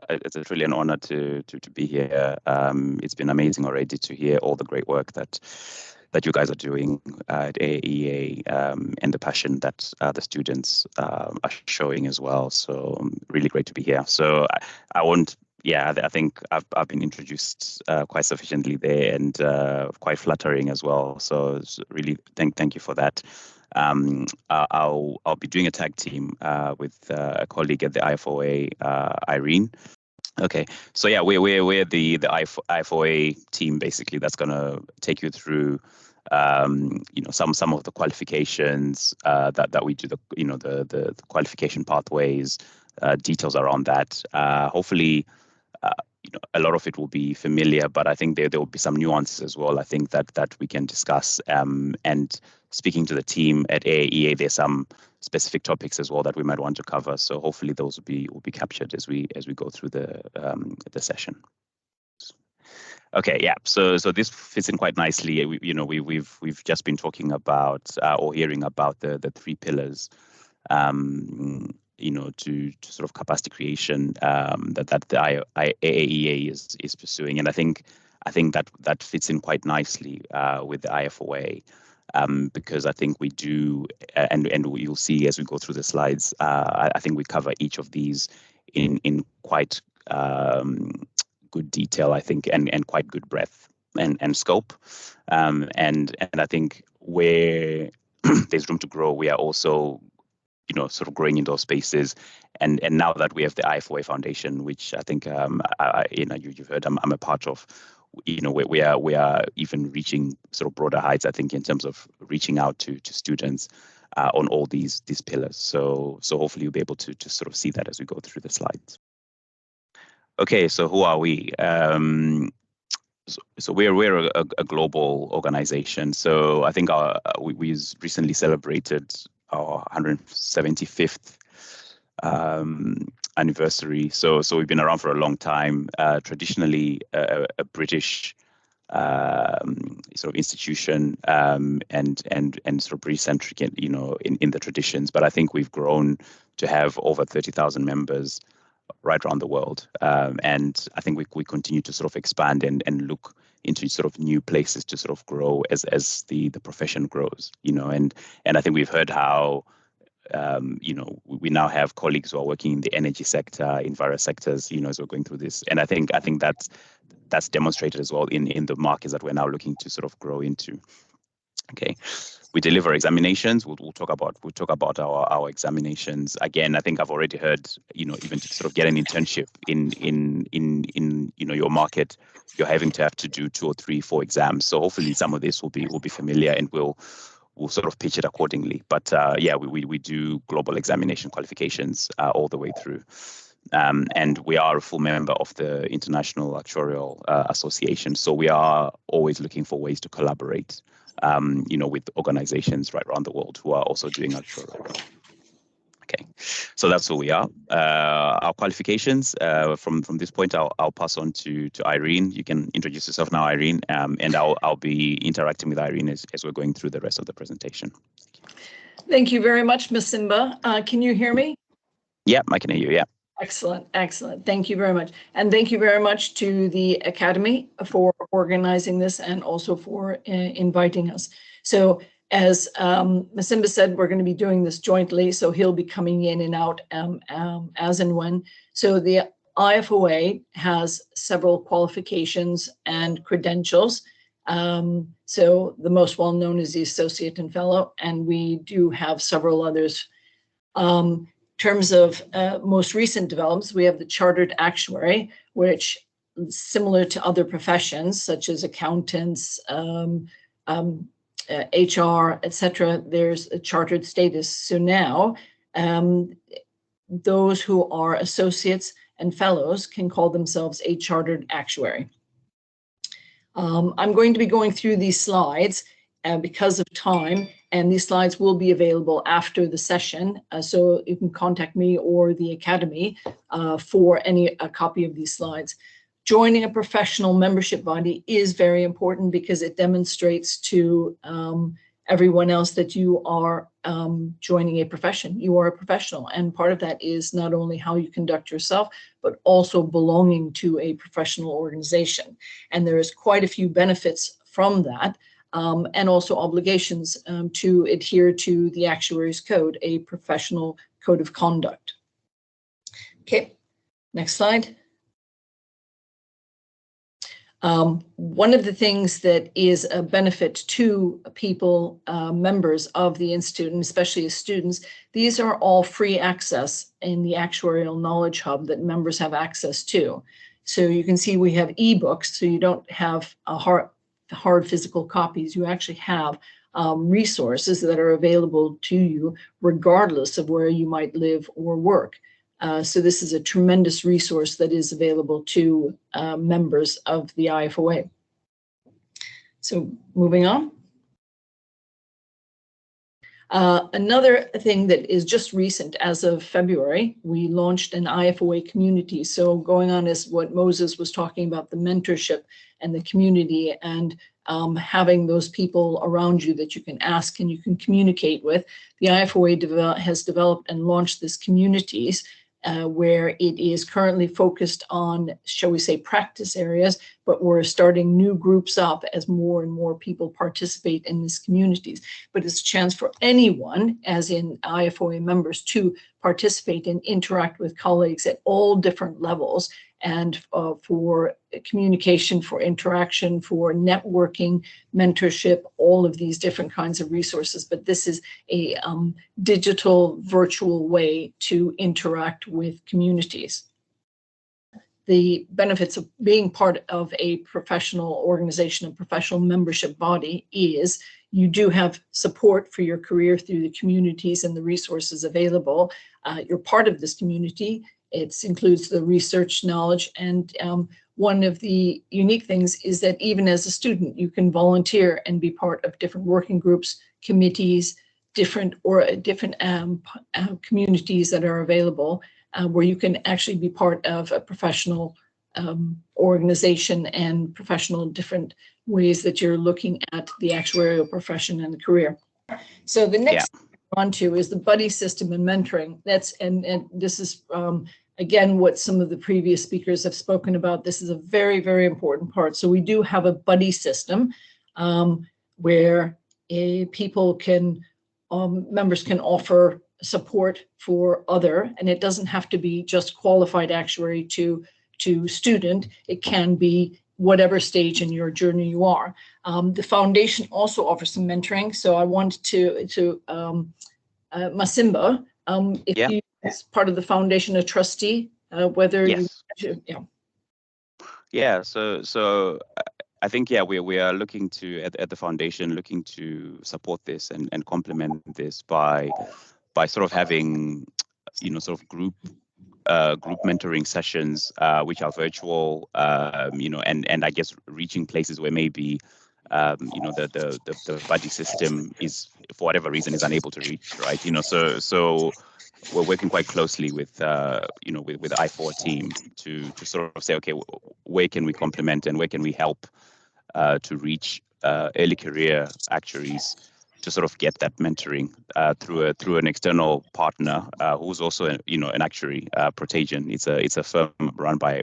it's truly an honor to be here. It's been amazing already to hear all the great work that you guys are doing at AEA, and the passion that the students are showing as well. So really great to be here. So I won't. Yeah, I think I've been introduced quite sufficiently there, and quite flattering as well. So really thank you for that. I'll be doing a tag team with a colleague at the IFoA, Irene. Okay, so yeah, we're the IFoA team basically that's gonna take you through some of the qualifications that we do, the qualification pathways, details around that. Hopefully, a lot of it will be familiar, but I think there will be some nuances as well. I think that we can discuss. And speaking to the team at AEA, there's some specific topics as well that we might want to cover. So hopefully those will be captured as we go through the session. Okay, yeah. So this fits in quite nicely. We've just been talking about or hearing about the three pillars. To sort of capacity creation that the AEA is pursuing, and I think that fits in quite nicely with the IFoA, because I think we do, and you'll see as we go through the slides. I think we cover each of these in quite good detail, I think, and quite good breadth and scope, and I think where there's room to grow, we are also sort of growing in those spaces, and now that we have the IFoA Foundation, which I think you've heard I'm a part of, we are even reaching sort of broader heights, I think, in terms of reaching out to students on all these pillars. So hopefully you'll be able to sort of see that as we go through the slides. Okay, so who are we? So we're a global organization. So I think we recently celebrated our 175th anniversary. So we've been around for a long time. Traditionally, a British sort of institution, and sort of British centric, in the traditions. But I think we've grown to have over 30,000 members right around the world, and I think we continue to sort of expand and look into sort of new places to sort of grow as the profession grows, and I think we've heard how we now have colleagues who are working in the energy sector, in various sectors, as we're going through this, and I think that's demonstrated as well in the markets that we're now looking to sort of grow into. Okay. We deliver examinations. We'll talk about our examinations. Again, I think I've already heard, even to sort of get an internship in your market, you're having to have to do 2 or 3, 4 exams. So hopefully some of this will be familiar, and we'll sort of pitch it accordingly. But yeah, we do global examination qualifications all the way through. And we are a full member of the International Actuarial Association. So we are always looking for ways to collaborate, with organizations right around the world who are also doing actuarial. Okay, so that's who we are. Our qualifications, from this point, I'll pass on to Irene. You can introduce yourself now, Irene, and I'll be interacting with Irene as we're going through the rest of the presentation. Thank you very much, Masimba. Can you hear me? Yeah, I can hear you, yeah. Excellent. Thank you very much. And thank you very much to the Academy for organizing this and also for inviting us. So as Masimba said, we're going to be doing this jointly, so he'll be coming in and out as and when. So the IFoA has several qualifications and credentials. So the most well-known is the Associate and Fellow, and we do have several others. In terms of most recent developments, we have the Chartered Actuary, which, similar to other professions such as accountants, HR, etc., there's a chartered status. So now those who are associates and fellows can call themselves a Chartered Actuary. I'm going to be going through these slides because of time, and these slides will be available after the session, so you can contact me or the Academy for a copy of these slides. Joining a professional membership body is very important because it demonstrates to everyone else that you are joining a profession. You are a professional, and part of that is not only how you conduct yourself, but also belonging to a professional organization. And there is quite a few benefits from that, and also obligations to adhere to the Actuaries Code, a professional code of conduct. Okay, next slide. One of the things that is a benefit to people, members of the Institute, and especially as students, these are all free access in the Actuarial Knowledge Hub that members have access to. So you can see we have ebooks, so you don't have hard physical copies. You actually have resources that are available to you regardless of where you might live or work. So this is a tremendous resource that is available to members of the IFoA. So moving on. Another thing that is just recent, as of February, we launched an IFoA community. So going on is what Moses was talking about, the mentorship and the community, and having those people around you that you can ask and you can communicate with. The IFoA has developed and launched this communities where it is currently focused on, shall we say, practice areas, but we're starting new groups up as more and more people participate in these communities. But it's a chance for anyone, as in IFoA members, to participate and interact with colleagues at all different levels, and for communication, for interaction, for networking, mentorship, all of these different kinds of resources. But this is a digital, virtual way to interact with communities. The benefits of being part of a professional organization, a professional membership body, is you do have support for your career through the communities and the resources available. You're part of this community. It includes the research knowledge, and one of the unique things is that even as a student, you can volunteer and be part of different working groups, committees, different communities that are available, where you can actually be part of a professional organization and professional different ways that you're looking at the actuarial profession and the career. So the next on to is the buddy system and mentoring. That's and this is again what some of the previous speakers have spoken about. This is a very, very important part. So we do have a buddy system where people can members can offer support for other, and it doesn't have to be just qualified actuary to student. It can be whatever stage in your journey you are. The foundation also offers some mentoring. So I want to Masimba, if you, as part of the foundation, a trustee, whether So I think we are looking to at the foundation looking to support this and complement this by sort of having sort of group mentoring sessions, which are virtual, and I guess reaching places where maybe the buddy system is, for whatever reason, is unable to reach, right? So we're working quite closely with with the IFoA team to sort of say, okay, where can we complement and where can we help to reach early career actuaries, to sort of get that mentoring through an external partner who's also an actuary, Protegion. It's a firm run by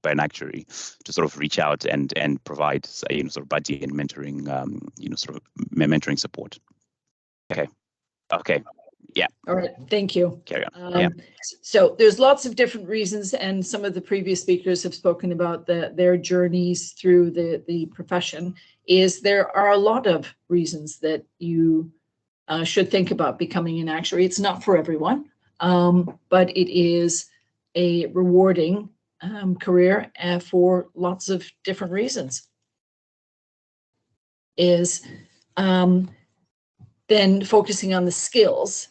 an actuary, to sort of reach out and provide sort of buddy and mentoring sort of mentoring support. Okay. Yeah. All right. Thank you. Carry on. So there's lots of different reasons, and some of the previous speakers have spoken about their journeys through the profession. There are a lot of reasons that you should think about becoming an actuary. It's not for everyone, but it is a rewarding career for lots of different reasons. Then focusing on the skills.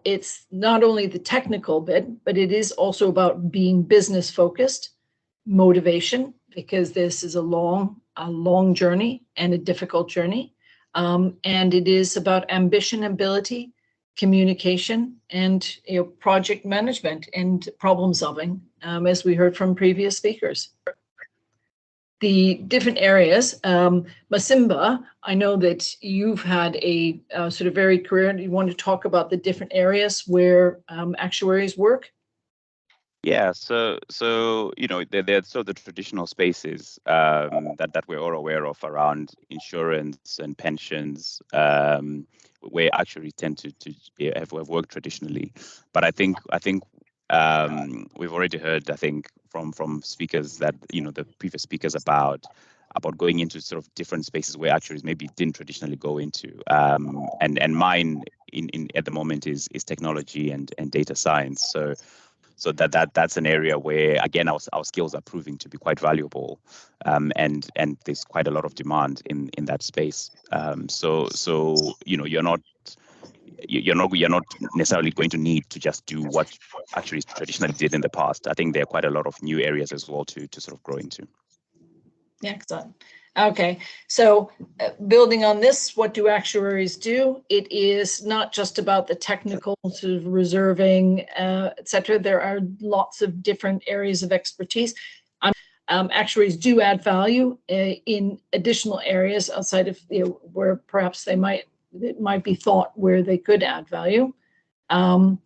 It's not only the technical bit, but it is also about being business focused, motivation, because this is a long journey and a difficult journey. And it is about ambition, ability, communication, and project management and problem solving, as we heard from previous speakers. the different areas. Masimba, I know that you've had a sort of varied career, and you want to talk about the different areas where actuaries work? Yeah, so they're sort of the traditional spaces that we're all aware of around insurance and pensions, where actuaries tend to have worked traditionally. But I think we've already heard, I think, from speakers that the previous speakers about going into sort of different spaces where actuaries maybe didn't traditionally go into. And mine in at the moment is technology and data science. So that's an area where, again, our skills are proving to be quite valuable, and there's quite a lot of demand in that space. So you're not necessarily going to need to just do what actually traditionally did in the past. I think there are quite a lot of new areas as well to sort of grow into. Excellent. Okay, so building on this, what do actuaries do? It is not just about the technical sort of reserving, etc. There are lots of different areas of expertise. Actuaries do add value in additional areas outside of where perhaps it might be thought where they could add value, and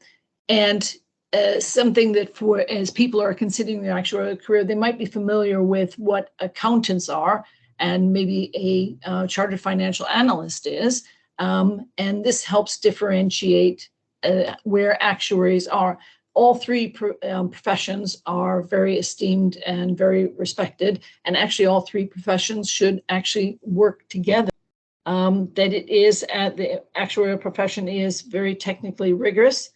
something that as people are considering their actuarial career, they might be familiar with what accountants are and maybe a chartered financial analyst is. And this helps differentiate where actuaries are. All three professions are very esteemed and very respected. And actually all three professions should actually work together. That the actuarial profession is very technically rigorous.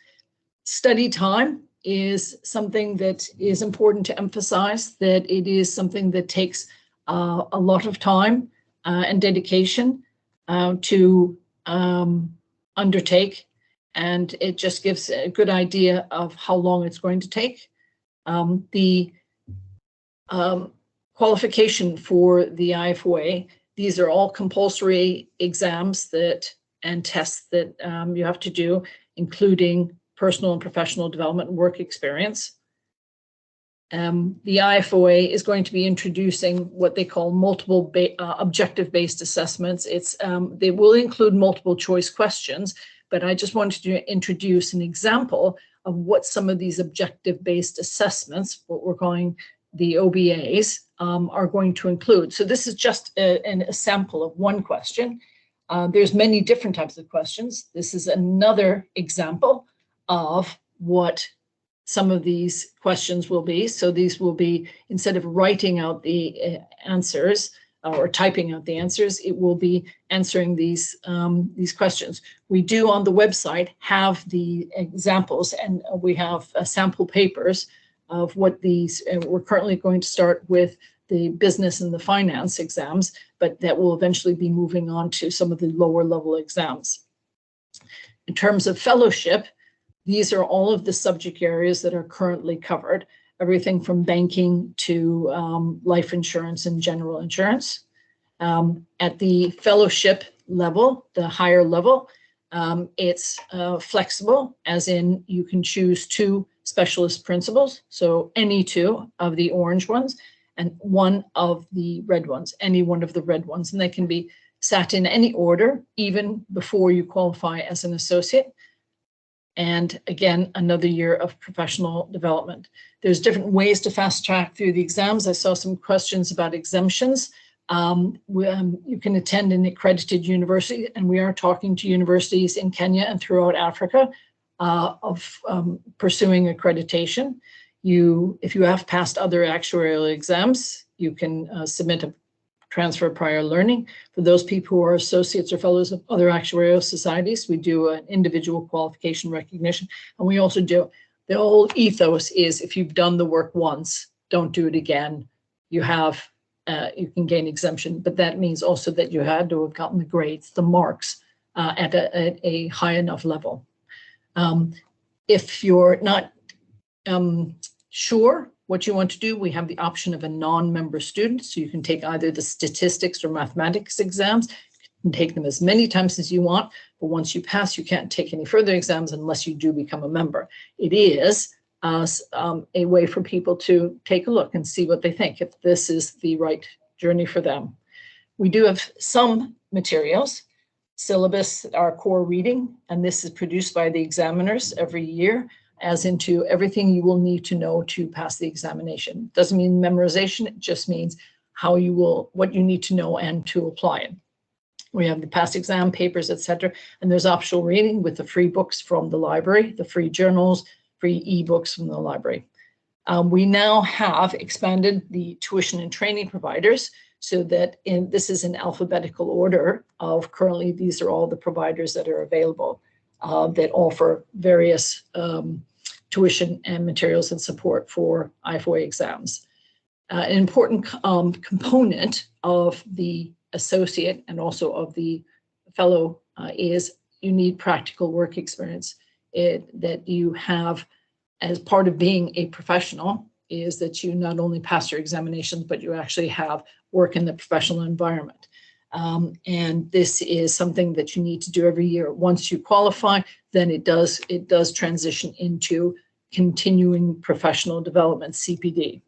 Study time is something that is important to emphasize, that it is something that takes a lot of time and dedication to undertake, and it just gives a good idea of how long it's going to take. The qualification for the IFoA, these are all compulsory exams and tests that you have to do, including personal and professional development and work experience. The IFoA is going to be introducing what they call multiple objective-based assessments. They will include multiple choice questions, but I just wanted to introduce an example of what some of these objective-based assessments, what we're calling the OBAs, are going to include. So this is just a sample of one question. There's many different types of questions. This is another example of what some of these questions will be. So these will be, instead of writing out the answers or typing out the answers, it will be answering these questions. We do on the website have the examples, and we have sample papers of what these, we're currently going to start with the business and the finance exams, but that will eventually be moving on to some of the lower level exams. In terms of fellowship, these are all of the subject areas that are currently covered, everything from banking to life insurance and general insurance. At the fellowship level, the higher level, it's flexible, as in you can choose 2 specialist principals, so any 2 of the orange ones and 1 of the red ones, any 1 of the red ones, and they can be sat in any order, even before you qualify as an associate. And again, another year of professional development. There's different ways to fast track through the exams. I saw some questions about exemptions. You can attend an accredited university, and we are talking to universities in Kenya and throughout Africa of pursuing accreditation. If you have passed other actuarial exams, you can submit a transfer prior learning. For those people who are associates or fellows of other actuarial societies, we do an individual qualification recognition. And we also do, the whole ethos is, if you've done the work once, don't do it again. You can gain exemption, but that means also that you had to have gotten the grades, the marks at a high enough level. If you're not sure what you want to do, we have the option of a non-member student. So you can take either the statistics or mathematics exams. You can take them as many times as you want, but once you pass, you can't take any further exams unless you do become a member. It is a way for people to take a look and see what they think, if this is the right journey for them. We do have some materials, syllabus, our core reading, and this is produced by the examiners every year, as into everything you will need to know to pass the examination. Doesn't mean memorization, it just means what you need to know and to apply it. We have the past exam papers, etc. And there's optional reading with the free books from the library, the free journals, free ebooks from the library. We now have expanded the tuition and training providers so that this is in alphabetical order of currently, these are all the providers that are available that offer various tuition and materials and support for IFoA exams. An important component of the associate and also of the fellow is you need practical work experience. That you have as part of being a professional is that you not only pass your examinations, but you actually have work in the professional environment. And this is something that you need to do every year. Once you qualify, then it does transition into continuing professional development, CPD.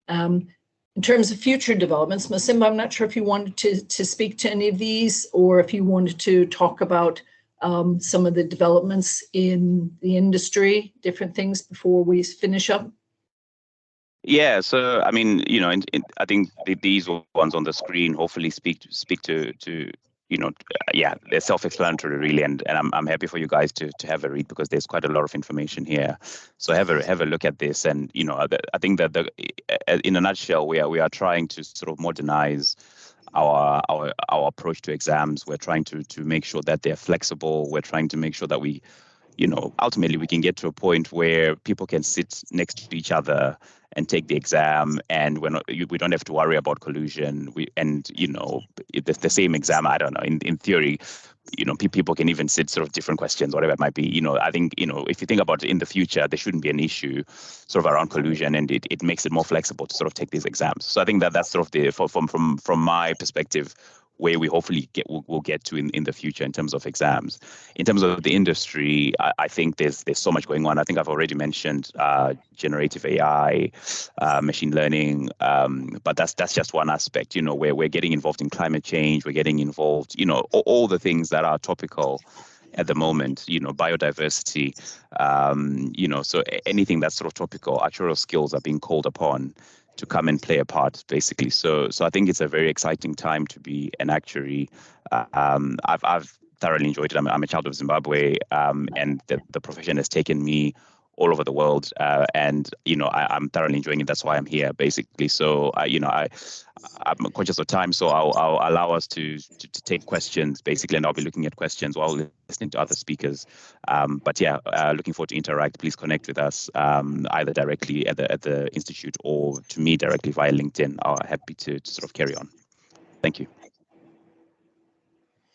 In terms of future developments, Masimba, I'm not sure if you wanted to speak to any of these or if you wanted to talk about some of the developments in the industry, different things before we finish up. Yeah, so I mean, I think these ones on the screen hopefully speak to yeah, they're self-explanatory really, and I'm happy for you guys to have a read because there's quite a lot of information here. So have a look at this, and I think that in a nutshell, we are trying to sort of modernize our approach to exams. We're trying to make sure that they're flexible. We're trying to make sure that we, ultimately we can get to a point where people can sit next to each other and take the exam, and we don't have to worry about collusion. The same exam. I don't know. In theory, people can even sit sort of different questions, whatever it might be. I think if you think about it in the future, there shouldn't be an issue sort of around collusion, and it makes it more flexible to sort of take these exams. So I think that's sort of from my perspective where we hopefully will get to in the future in terms of exams. In terms of the industry, I think there's so much going on. I think I've already mentioned generative AI, machine learning, but that's just one aspect, where we're getting involved in climate change, we're getting involved, all the things that are topical at the moment, biodiversity, so anything that's sort of topical, actuarial skills are being called upon to come and play a part, basically. So I think it's a very exciting time to be an actuary. I've thoroughly enjoyed it. I'm a child of Zimbabwe, and the profession has taken me all over the world, and I'm thoroughly enjoying it. That's why I'm here, basically. So I'm conscious of time, so I'll allow us to take questions, basically, and I'll be looking at questions while listening to other speakers. But yeah, looking forward to interact. Please connect with us either directly at the institute or to me directly via LinkedIn. I'm happy to sort of carry on. Thank you.